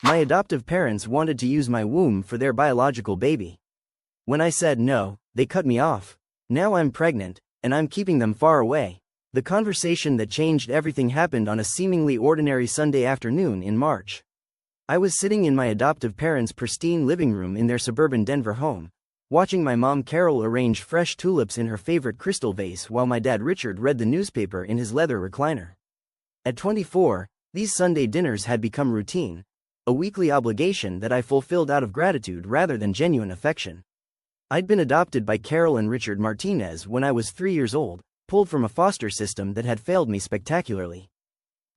My adoptive parents wanted to use my womb for their biological baby. When I said no, they cut me off. Now I'm pregnant, and I'm keeping them far away. The conversation that changed everything happened on a seemingly ordinary Sunday afternoon in March. I was sitting in my adoptive parents' pristine living room in their suburban Denver home, watching my mom Carol arrange fresh tulips in her favorite crystal vase while my dad Richard read the newspaper in his leather recliner. At 24, these Sunday dinners had become routine, a weekly obligation that I fulfilled out of gratitude rather than genuine affection. I'd been adopted by Carol and Richard Martinez when I was 3 years old, pulled from a foster system that had failed me spectacularly.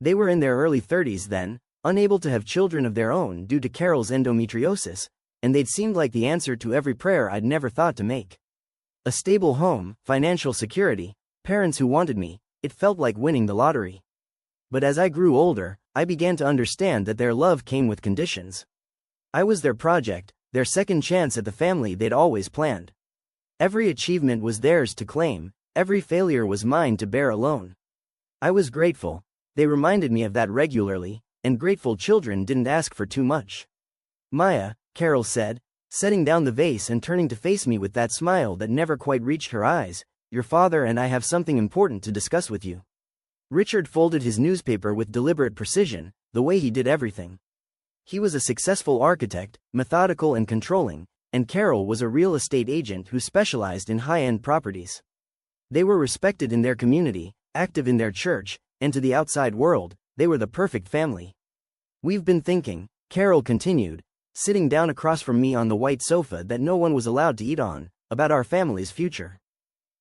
They were in their early 30s then, unable to have children of their own due to Carol's endometriosis, and they'd seemed like the answer to every prayer I'd never thought to make. A stable home, financial security, parents who wanted me, it felt like winning the lottery. But as I grew older, I began to understand that their love came with conditions. I was their project, their second chance at the family they'd always planned. Every achievement was theirs to claim, every failure was mine to bear alone. I was grateful. They reminded me of that regularly, and grateful children didn't ask for too much. Maya, Carol said, setting down the vase and turning to face me with that smile that never quite reached her eyes, your father and I have something important to discuss with you. Richard folded his newspaper with deliberate precision, the way he did everything. He was a successful architect, methodical and controlling, and Carol was a real estate agent who specialized in high-end properties. They were respected in their community, active in their church, and to the outside world, they were the perfect family. We've been thinking, Carol continued, sitting down across from me on the white sofa that no one was allowed to eat on, about our family's future.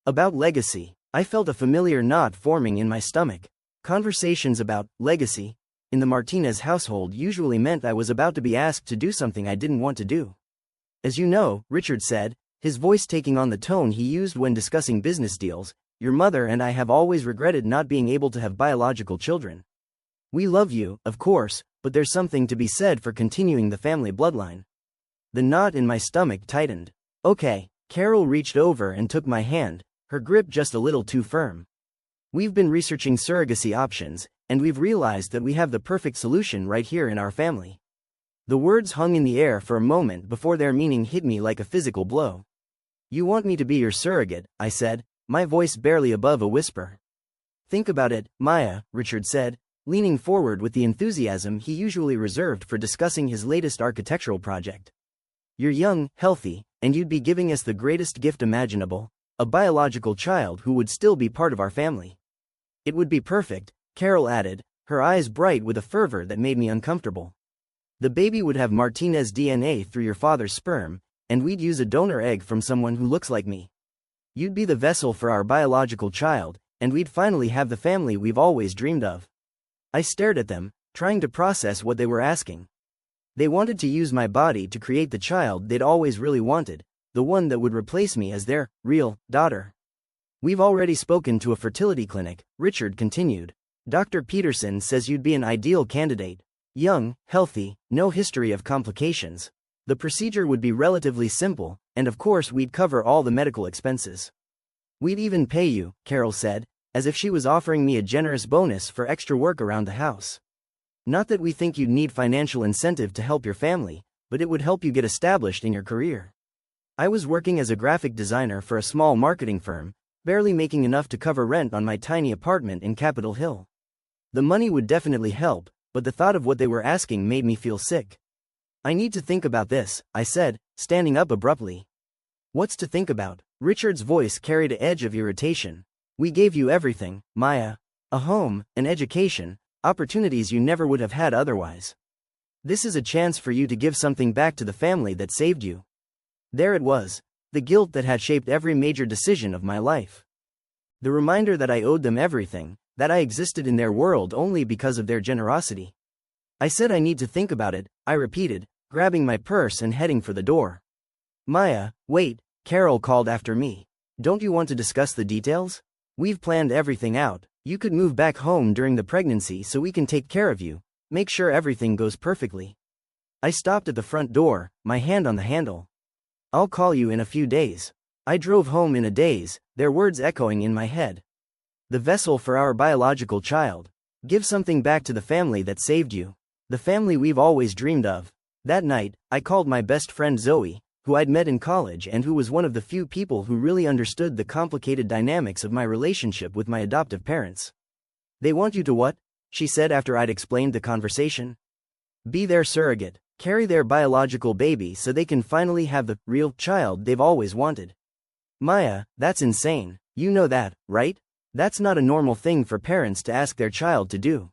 About legacy. I felt a familiar knot forming in my stomach. Conversations about legacy in the Martinez household usually meant I was about to be asked to do something I didn't want to do. As you know, Richard said, his voice taking on the tone he used when discussing business deals, your mother and I have always regretted not being able to have biological children. We love you, of course, but there's something to be said for continuing the family bloodline. The knot in my stomach tightened. Okay, Carol reached over and took my hand, her grip just a little too firm. We've been researching surrogacy options, and we've realized that we have the perfect solution right here in our family. The words hung in the air for a moment before their meaning hit me like a physical blow. You want me to be your surrogate, I said, my voice barely above a whisper. Think about it, Maya, Richard said, leaning forward with the enthusiasm he usually reserved for discussing his latest architectural project. You're young, healthy, and you'd be giving us the greatest gift imaginable, a biological child who would still be part of our family. It would be perfect, Carol added, her eyes bright with a fervor that made me uncomfortable. The baby would have Martinez DNA through your father's sperm, and we'd use a donor egg from someone who looks like me. You'd be the vessel for our biological child, and we'd finally have the family we've always dreamed of. I stared at them, trying to process what they were asking. They wanted to use my body to create the child they'd always really wanted, the one that would replace me as their real daughter. We've already spoken to a fertility clinic, Richard continued. Dr. Peterson says you'd be an ideal candidate. Young, healthy, no history of complications. The procedure would be relatively simple, and of course we'd cover all the medical expenses. We'd even pay you, Carol said, as if she was offering me a generous bonus for extra work around the house. Not that we think you'd need financial incentive to help your family, but it would help you get established in your career. I was working as a graphic designer for a small marketing firm, barely making enough to cover rent on my tiny apartment in Capitol Hill. The money would definitely help, but the thought of what they were asking made me feel sick. I need to think about this, I said, standing up abruptly. What's to think about? Richard's voice carried an edge of irritation. We gave you everything, Maya. A home, an education, opportunities you never would have had otherwise. This is a chance for you to give something back to the family that saved you. There it was, the guilt that had shaped every major decision of my life. The reminder that I owed them everything, that I existed in their world only because of their generosity. I said I need to think about it, I repeated, grabbing my purse and heading for the door. Maya, wait, Carol called after me. Don't you want to discuss the details? We've planned everything out. You could move back home during the pregnancy so we can take care of you, make sure everything goes perfectly. I stopped at the front door, my hand on the handle. I'll call you in a few days. I drove home in a daze, their words echoing in my head. The vessel for our biological child. Give something back to the family that saved you. The family we've always dreamed of. That night, I called my best friend Zoe, who I'd met in college and who was one of the few people who really understood the complicated dynamics of my relationship with my adoptive parents. They want you to what? She said after I'd explained the conversation. Be their surrogate. Carry their biological baby so they can finally have the real child they've always wanted. Maya, that's insane. You know that, right? That's not a normal thing for parents to ask their child to do.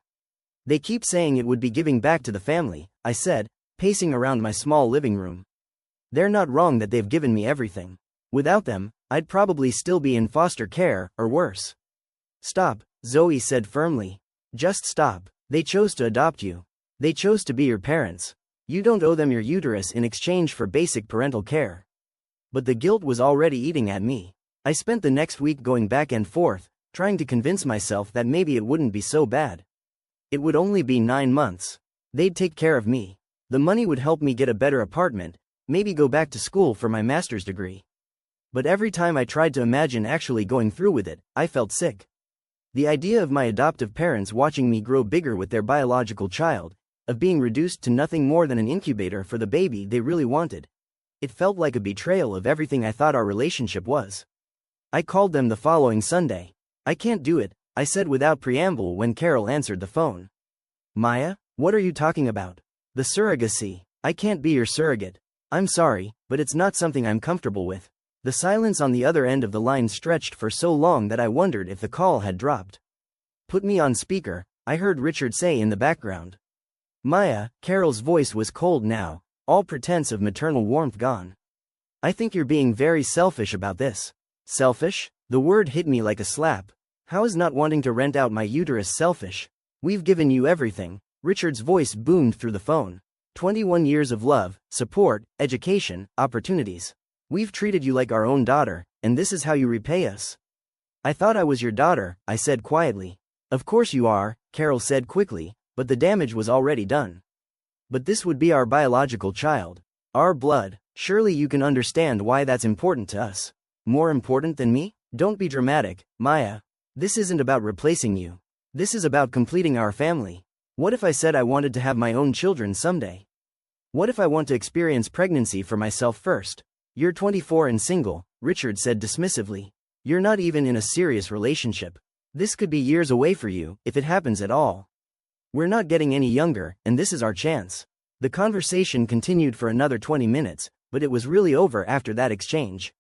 They keep saying it would be giving back to the family, I said, pacing around my small living room. They're not wrong that they've given me everything. Without them, I'd probably still be in foster care, or worse. Stop, Zoe said firmly. Just stop. They chose to adopt you. They chose to be your parents. You don't owe them your uterus in exchange for basic parental care. But the guilt was already eating at me. I spent the next week going back and forth, trying to convince myself that maybe it wouldn't be so bad. It would only be 9 months. They'd take care of me. The money would help me get a better apartment, maybe go back to school for my master's degree. But every time I tried to imagine actually going through with it, I felt sick. The idea of my adoptive parents watching me grow bigger with their biological child, of being reduced to nothing more than an incubator for the baby they really wanted. It felt like a betrayal of everything I thought our relationship was. I called them the following Sunday. I can't do it, I said without preamble when Carol answered the phone. Maya, what are you talking about? The surrogacy. I can't be your surrogate. I'm sorry, but it's not something I'm comfortable with. The silence on the other end of the line stretched for so long that I wondered if the call had dropped. Put me on speaker, I heard Richard say in the background. Maya, Carol's voice was cold now, all pretense of maternal warmth gone. I think you're being very selfish about this. Selfish? The word hit me like a slap. How is not wanting to rent out my uterus selfish? We've given you everything. Richard's voice boomed through the phone. 21 years of love, support, education, opportunities. We've treated you like our own daughter, and this is how you repay us. I thought I was your daughter, I said quietly. Of course you are, Carol said quickly, but the damage was already done. But this would be our biological child. Our blood. Surely you can understand why that's important to us. More important than me? Don't be dramatic, Maya. This isn't about replacing you. This is about completing our family. What if I said I wanted to have my own children someday? What if I want to experience pregnancy for myself first? You're 24 and single, Richard said dismissively. You're not even in a serious relationship. This could be years away for you, if it happens at all. We're not getting any younger, and this is our chance. The conversation continued for another 20 minutes, but it was really over after that exchange.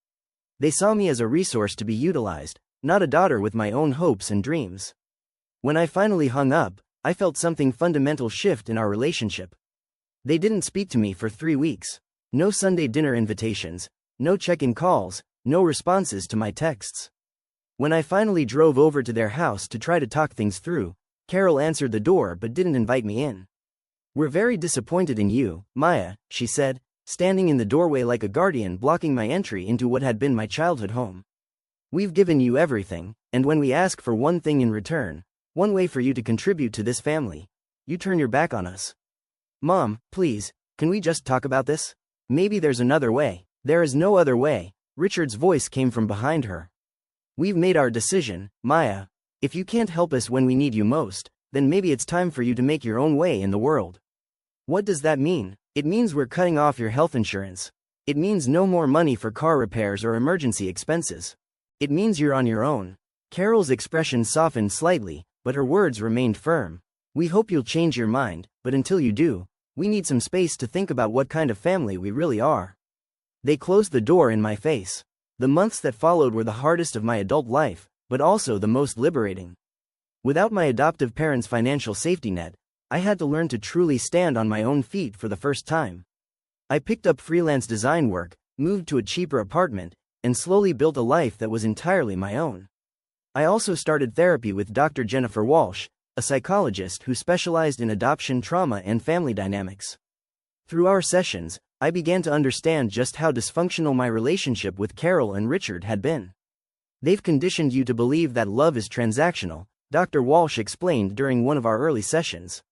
They saw me as a resource to be utilized, not a daughter with my own hopes and dreams. When I finally hung up, I felt something fundamental shift in our relationship. They didn't speak to me for 3 weeks. No Sunday dinner invitations, no check-in calls, no responses to my texts. When I finally drove over to their house to try to talk things through, Carol answered the door but didn't invite me in. We're very disappointed in you, Maya, she said, standing in the doorway like a guardian blocking my entry into what had been my childhood home. We've given you everything, and when we ask for one thing in return, one way for you to contribute to this family, you turn your back on us. Mom, please, can we just talk about this? Maybe there's another way. There is no other way, Richard's voice came from behind her. We've made our decision, Maya. If you can't help us when we need you most, then maybe it's time for you to make your own way in the world. What does that mean? It means we're cutting off your health insurance. It means no more money for car repairs or emergency expenses. It means you're on your own. Carol's expression softened slightly, but her words remained firm. We hope you'll change your mind, but until you do, we need some space to think about what kind of family we really are. They closed the door in my face. The months that followed were the hardest of my adult life, but also the most liberating. Without my adoptive parents' financial safety net, I had to learn to truly stand on my own feet for the first time. I picked up freelance design work, moved to a cheaper apartment, and slowly built a life that was entirely my own. I also started therapy with Dr. Jennifer Walsh, a psychologist who specialized in adoption trauma and family dynamics. Through our sessions, I began to understand just how dysfunctional my relationship with Carol and Richard had been. They've conditioned you to believe that love is transactional, Dr. Walsh explained during one of our early sessions.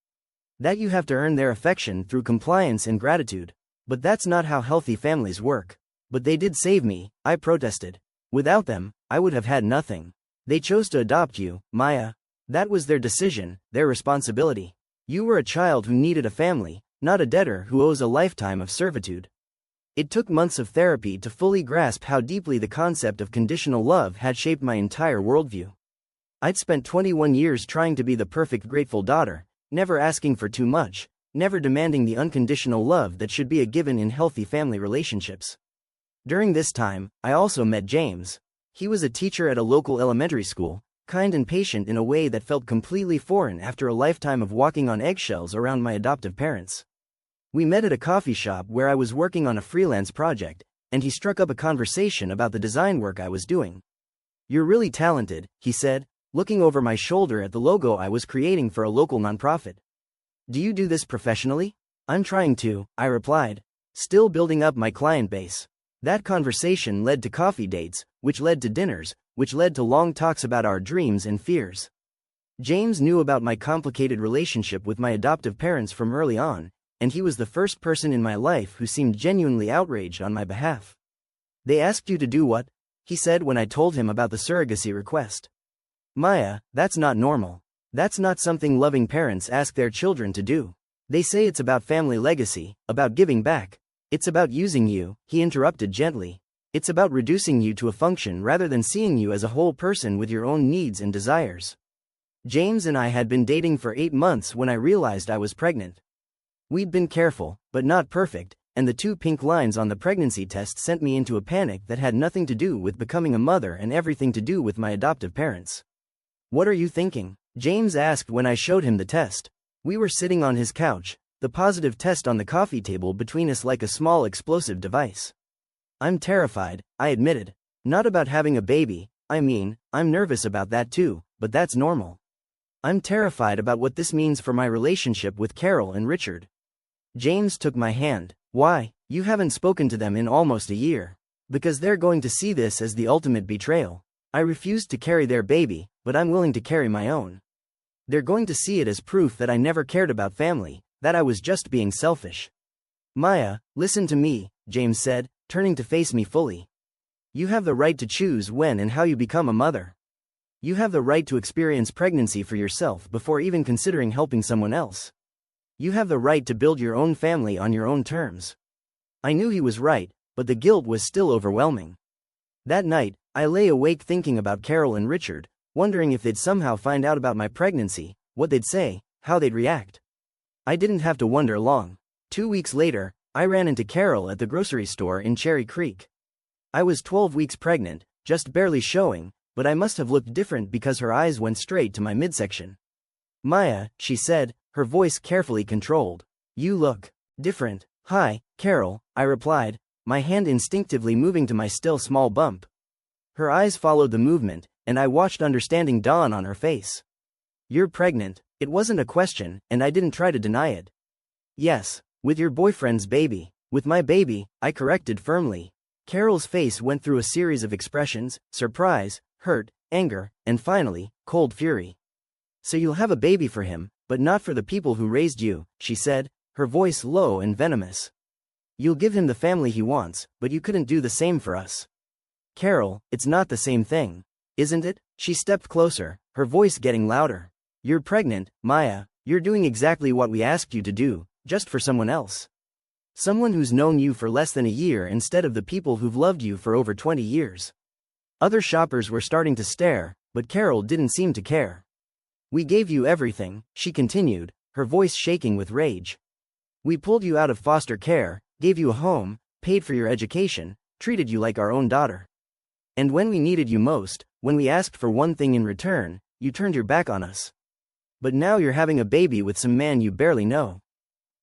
That you have to earn their affection through compliance and gratitude. But that's not how healthy families work. But they did save me, I protested. Without them, I would have had nothing. They chose to adopt you, Maya. That was their decision, their responsibility. You were a child who needed a family, not a debtor who owes a lifetime of servitude. It took months of therapy to fully grasp how deeply the concept of conditional love had shaped my entire worldview. I'd spent 21 years trying to be the perfect grateful daughter, never asking for too much, never demanding the unconditional love that should be a given in healthy family relationships. During this time, I also met James. He was a teacher at a local elementary school, kind and patient in a way that felt completely foreign after a lifetime of walking on eggshells around my adoptive parents. We met at a coffee shop where I was working on a freelance project, and he struck up a conversation about the design work I was doing. "You're really talented," he said, looking over my shoulder at the logo I was creating for a local nonprofit. "Do you do this professionally?" "I'm trying to," I replied, still building up my client base. That conversation led to coffee dates, which led to dinners, which led to long talks about our dreams and fears. James knew about my complicated relationship with my adoptive parents from early on, and he was the first person in my life who seemed genuinely outraged on my behalf. "They asked you to do what?" he said when I told him about the surrogacy request. "Maya, that's not normal. That's not something loving parents ask their children to do. They say it's about family legacy, about giving back. It's about using you," he interrupted gently. "It's about reducing you to a function rather than seeing you as a whole person with your own needs and desires." James and I had been dating for 8 months when I realized I was pregnant. We'd been careful, but not perfect, and the 2 pink lines on the pregnancy test sent me into a panic that had nothing to do with becoming a mother and everything to do with my adoptive parents. "What are you thinking?" James asked when I showed him the test. We were sitting on his couch, the positive test on the coffee table between us like a small explosive device. "I'm terrified," I admitted. "Not about having a baby, I mean, I'm nervous about that too, but that's normal. I'm terrified about what this means for my relationship with Carol and Richard." James took my hand. "Why? You haven't spoken to them in almost a year. Because they're going to see this as the ultimate betrayal. I refused to carry their baby, but I'm willing to carry my own. They're going to see it as proof that I never cared about family, that I was just being selfish." "Maya, listen to me," James said, turning to face me fully. "You have the right to choose when and how you become a mother. You have the right to experience pregnancy for yourself before even considering helping someone else. You have the right to build your own family on your own terms." I knew he was right, but the guilt was still overwhelming. That night, I lay awake thinking about Carol and Richard, wondering if they'd somehow find out about my pregnancy, what they'd say, how they'd react. I didn't have to wonder long. 2 weeks later, I ran into Carol at the grocery store in Cherry Creek. I was 12 weeks pregnant, just barely showing, but I must have looked different because her eyes went straight to my midsection. "Maya," she said, her voice carefully controlled. "You look different." "Hi, Carol," I replied, my hand instinctively moving to my still small bump. Her eyes followed the movement, and I watched understanding dawn on her face. "You're pregnant." It wasn't a question, and I didn't try to deny it. "Yes, with your boyfriend's baby." "With my baby," I corrected firmly. Carol's face went through a series of expressions: surprise, hurt, anger, and finally, cold fury. "So you'll have a baby for him, but not for the people who raised you," she said, her voice low and venomous. "You'll give him the family he wants, but you couldn't do the same for us." "Carol, it's not the same thing. Isn't it?" She stepped closer, her voice getting louder. "You're pregnant, Maya. You're doing exactly what we asked you to do, just for someone else. Someone who's known you for less than a year instead of the people who've loved you for over 20 years. Other shoppers were starting to stare, but Carol didn't seem to care. "We gave you everything," she continued, her voice shaking with rage. "We pulled you out of foster care, gave you a home, paid for your education, treated you like our own daughter. And when we needed you most, when we asked for one thing in return, you turned your back on us. But now you're having a baby with some man you barely know."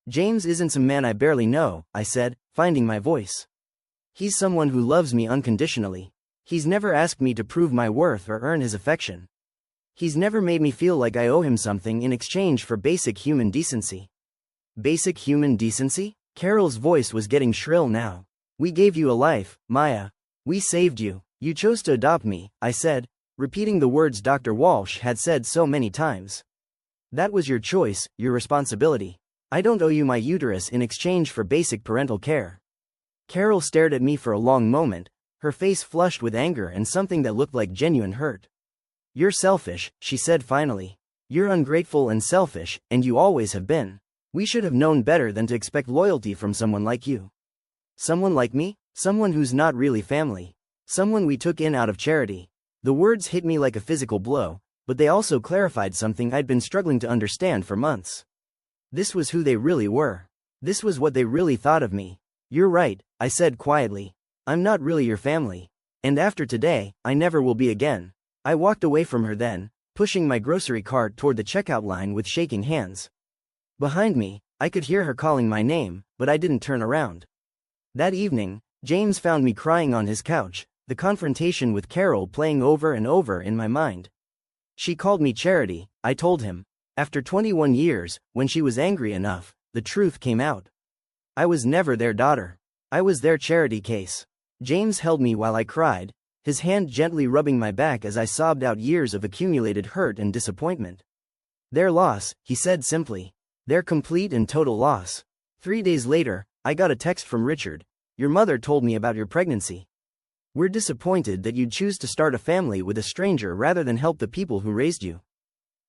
"James isn't some man I barely know," I said, finding my voice. "He's someone who loves me unconditionally. He's never asked me to prove my worth or earn his affection. He's never made me feel like I owe him something in exchange for basic human decency." "Basic human decency?" Carol's voice was getting shrill now. "We gave you a life, Maya. We saved you. You chose to adopt me," I said, repeating the words Dr. Walsh had said so many times. "That was your choice, your responsibility. I don't owe you my uterus in exchange for basic parental care." Carol stared at me for a long moment, her face flushed with anger and something that looked like genuine hurt. "You're selfish," she said finally. You're ungrateful and selfish, and you always have been. We should have known better than to expect loyalty from someone like you. Someone like me? Someone who's not really family. Someone we took in out of charity. The words hit me like a physical blow, but they also clarified something I'd been struggling to understand for months. This was who they really were. This was what they really thought of me. You're right, I said quietly. I'm not really your family. And after today, I never will be again. I walked away from her then, pushing my grocery cart toward the checkout line with shaking hands. Behind me, I could hear her calling my name, but I didn't turn around. That evening, James found me crying on his couch, the confrontation with Carol playing over and over in my mind. She called me Charity, I told him. After 21 years, when she was angry enough, the truth came out. I was never their daughter. I was their charity case. James held me while I cried, his hand gently rubbing my back as I sobbed out years of accumulated hurt and disappointment. Their loss, he said simply. Their complete and total loss. 3 days later, I got a text from Richard. Your mother told me about your pregnancy. We're disappointed that you'd choose to start a family with a stranger rather than help the people who raised you.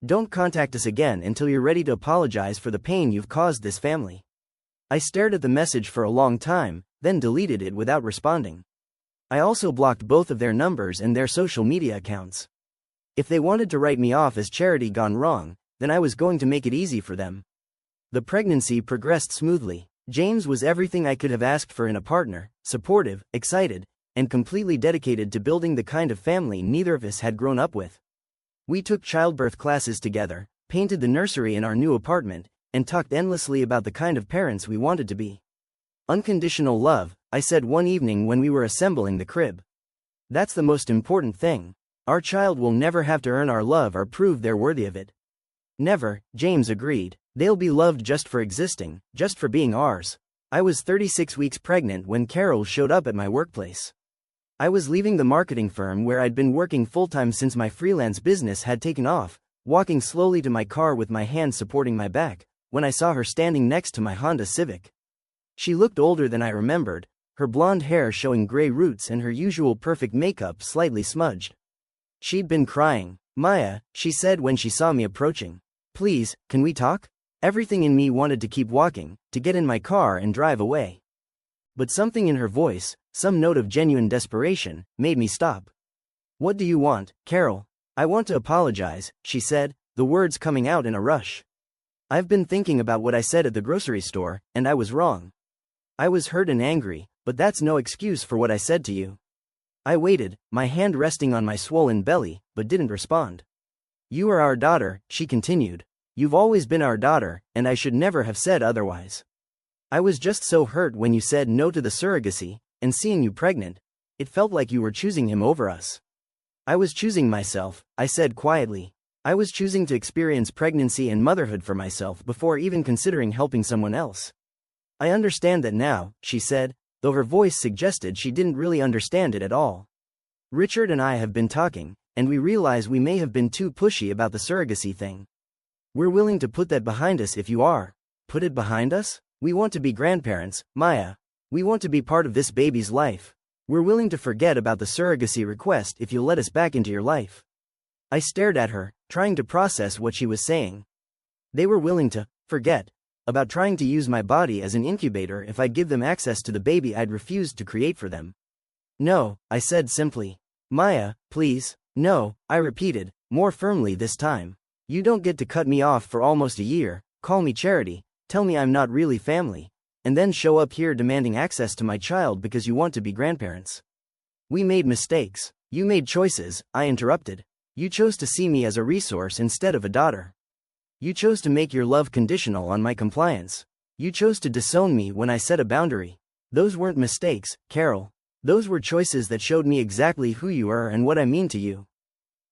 Don't contact us again until you're ready to apologize for the pain you've caused this family. I stared at the message for a long time, then deleted it without responding. I also blocked both of their numbers and their social media accounts. If they wanted to write me off as charity gone wrong, then I was going to make it easy for them. The pregnancy progressed smoothly. James was everything I could have asked for in a partner, supportive, excited, and completely dedicated to building the kind of family neither of us had grown up with. We took childbirth classes together, painted the nursery in our new apartment, and talked endlessly about the kind of parents we wanted to be. Unconditional love, I said one evening when we were assembling the crib. That's the most important thing. Our child will never have to earn our love or prove they're worthy of it. Never, James agreed. They'll be loved just for existing, just for being ours. I was 36 weeks pregnant when Carol showed up at my workplace. I was leaving the marketing firm where I'd been working full-time since my freelance business had taken off, walking slowly to my car with my hand supporting my back, when I saw her standing next to my Honda Civic. She looked older than I remembered, her blonde hair showing gray roots and her usual perfect makeup slightly smudged. She'd been crying. Maya, she said when she saw me approaching. Please, can we talk? Everything in me wanted to keep walking, to get in my car and drive away. But something in her voice, some note of genuine desperation, made me stop. What do you want, Carol? I want to apologize, she said, the words coming out in a rush. I've been thinking about what I said at the grocery store, and I was wrong. I was hurt and angry, but that's no excuse for what I said to you. I waited, my hand resting on my swollen belly, but didn't respond. You are our daughter, she continued. You've always been our daughter, and I should never have said otherwise. I was just so hurt when you said no to the surrogacy, and seeing you pregnant, it felt like you were choosing him over us. I was choosing myself, I said quietly. I was choosing to experience pregnancy and motherhood for myself before even considering helping someone else. I understand that now, she said, though her voice suggested she didn't really understand it at all. Richard and I have been talking, and we realize we may have been too pushy about the surrogacy thing. We're willing to put that behind us if you are. Put it behind us? We want to be grandparents, Maya. We want to be part of this baby's life. We're willing to forget about the surrogacy request if you'll let us back into your life. I stared at her, trying to process what she was saying. They were willing to forget about trying to use my body as an incubator if I'd give them access to the baby I'd refused to create for them. No, I said simply. Maya, please. No, I repeated, more firmly this time. You don't get to cut me off for almost a year, call me charity, tell me I'm not really family, and then show up here demanding access to my child because you want to be grandparents. We made mistakes. You made choices, I interrupted. You chose to see me as a resource instead of a daughter. You chose to make your love conditional on my compliance. You chose to disown me when I set a boundary. Those weren't mistakes, Carol. Those were choices that showed me exactly who you are and what I mean to you.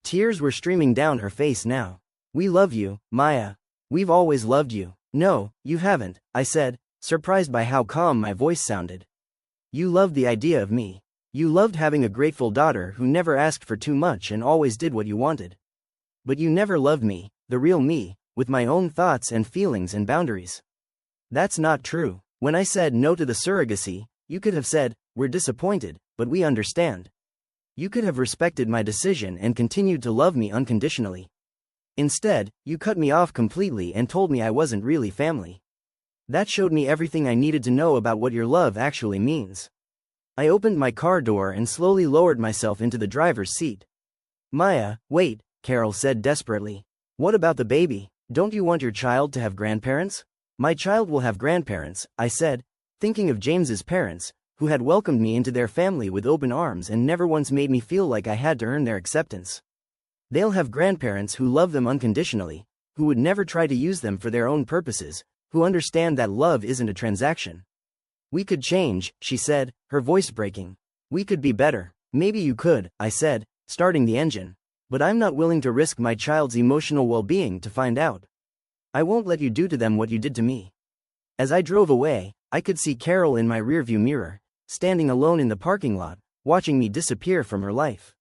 Tears were streaming down her face now. We love you, Maya. We've always loved you. No, you haven't, I said, surprised by how calm my voice sounded. You loved the idea of me. You loved having a grateful daughter who never asked for too much and always did what you wanted. But you never loved me, the real me, with my own thoughts and feelings and boundaries. That's not true. When I said no to the surrogacy, you could have said, we're disappointed, but we understand. You could have respected my decision and continued to love me unconditionally. Instead, you cut me off completely and told me I wasn't really family. That showed me everything I needed to know about what your love actually means. I opened my car door and slowly lowered myself into the driver's seat. Maya, wait, Carol said desperately. What about the baby? Don't you want your child to have grandparents? My child will have grandparents, I said, thinking of James's parents, who had welcomed me into their family with open arms and never once made me feel like I had to earn their acceptance. They'll have grandparents who love them unconditionally, who would never try to use them for their own purposes, who understand that love isn't a transaction. We could change, she said, her voice breaking. We could be better. Maybe you could, I said, starting the engine. But I'm not willing to risk my child's emotional well-being to find out. I won't let you do to them what you did to me. As I drove away, I could see Carol in my rearview mirror, standing alone in the parking lot, watching me disappear from her life.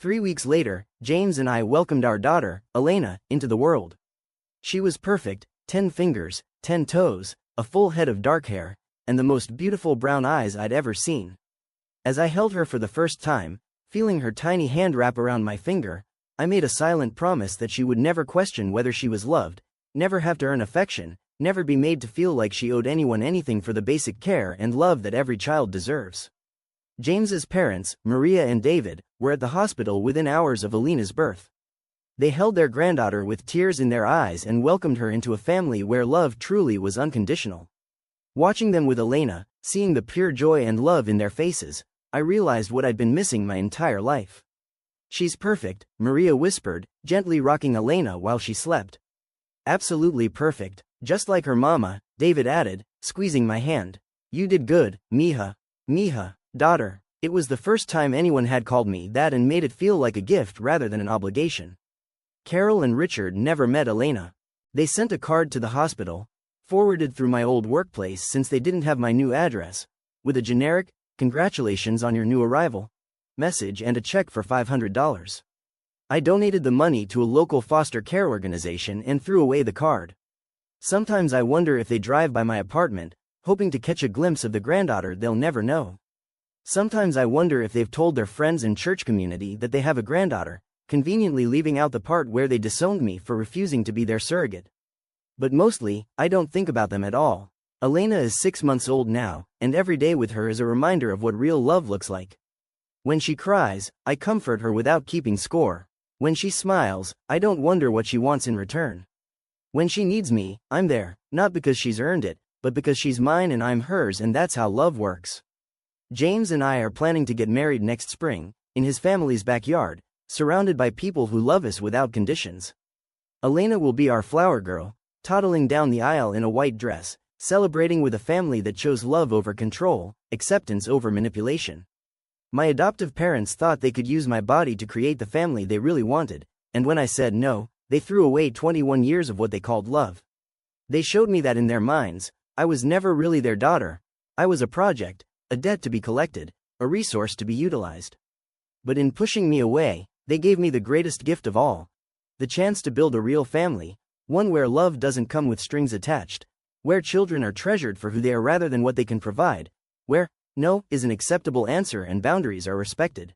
3 weeks later, James and I welcomed our daughter, Elena, into the world. She was perfect, 10 fingers, 10 toes, a full head of dark hair, and the most beautiful brown eyes I'd ever seen. As I held her for the first time, feeling her tiny hand wrap around my finger, I made a silent promise that she would never question whether she was loved, never have to earn affection, never be made to feel like she owed anyone anything for the basic care and love that every child deserves. James's parents, Maria and David, were at the hospital within hours of Elena's birth. They held their granddaughter with tears in their eyes and welcomed her into a family where love truly was unconditional. Watching them with Elena, seeing the pure joy and love in their faces, I realized what I'd been missing my entire life. She's perfect, Maria whispered, gently rocking Elena while she slept. Absolutely perfect, just like her mama, David added, squeezing my hand. You did good, mija. Mija, daughter. It was the first time anyone had called me that and made it feel like a gift rather than an obligation. Carol and Richard never met Elena. They sent a card to the hospital, forwarded through my old workplace since they didn't have my new address, with a generic, "Congratulations on your new arrival" message and a check for $500. I donated the money to a local foster care organization and threw away the card. Sometimes I wonder if they drive by my apartment, hoping to catch a glimpse of the granddaughter they'll never know. Sometimes I wonder if they've told their friends and church community that they have a granddaughter, conveniently leaving out the part where they disowned me for refusing to be their surrogate. But mostly, I don't think about them at all. Elena is 6 months old now, and every day with her is a reminder of what real love looks like. When she cries, I comfort her without keeping score. When she smiles, I don't wonder what she wants in return. When she needs me, I'm there, not because she's earned it, but because she's mine and I'm hers, and that's how love works. James and I are planning to get married next spring, in his family's backyard, surrounded by people who love us without conditions. Elena will be our flower girl, toddling down the aisle in a white dress, celebrating with a family that chose love over control, acceptance over manipulation. My adoptive parents thought they could use my body to create the family they really wanted, and when I said no, they threw away 21 years of what they called love. They showed me that in their minds, I was never really their daughter. I was a project, a debt to be collected, a resource to be utilized. But in pushing me away, they gave me the greatest gift of all. The chance to build a real family, one where love doesn't come with strings attached, where children are treasured for who they are rather than what they can provide, where no is an acceptable answer and boundaries are respected.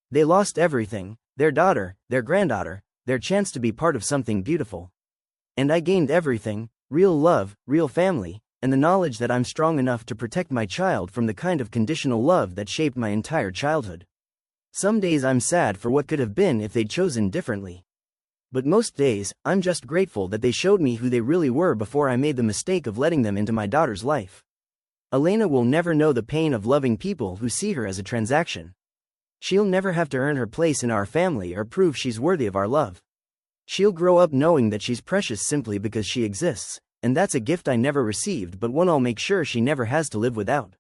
They lost everything, their daughter, their granddaughter, their chance to be part of something beautiful. And I gained everything, real love, real family, and the knowledge that I'm strong enough to protect my child from the kind of conditional love that shaped my entire childhood. Some days I'm sad for what could have been if they'd chosen differently. But most days, I'm just grateful that they showed me who they really were before I made the mistake of letting them into my daughter's life. Elena will never know the pain of loving people who see her as a transaction. She'll never have to earn her place in our family or prove she's worthy of our love. She'll grow up knowing that she's precious simply because she exists, and that's a gift I never received but one I'll make sure she never has to live without.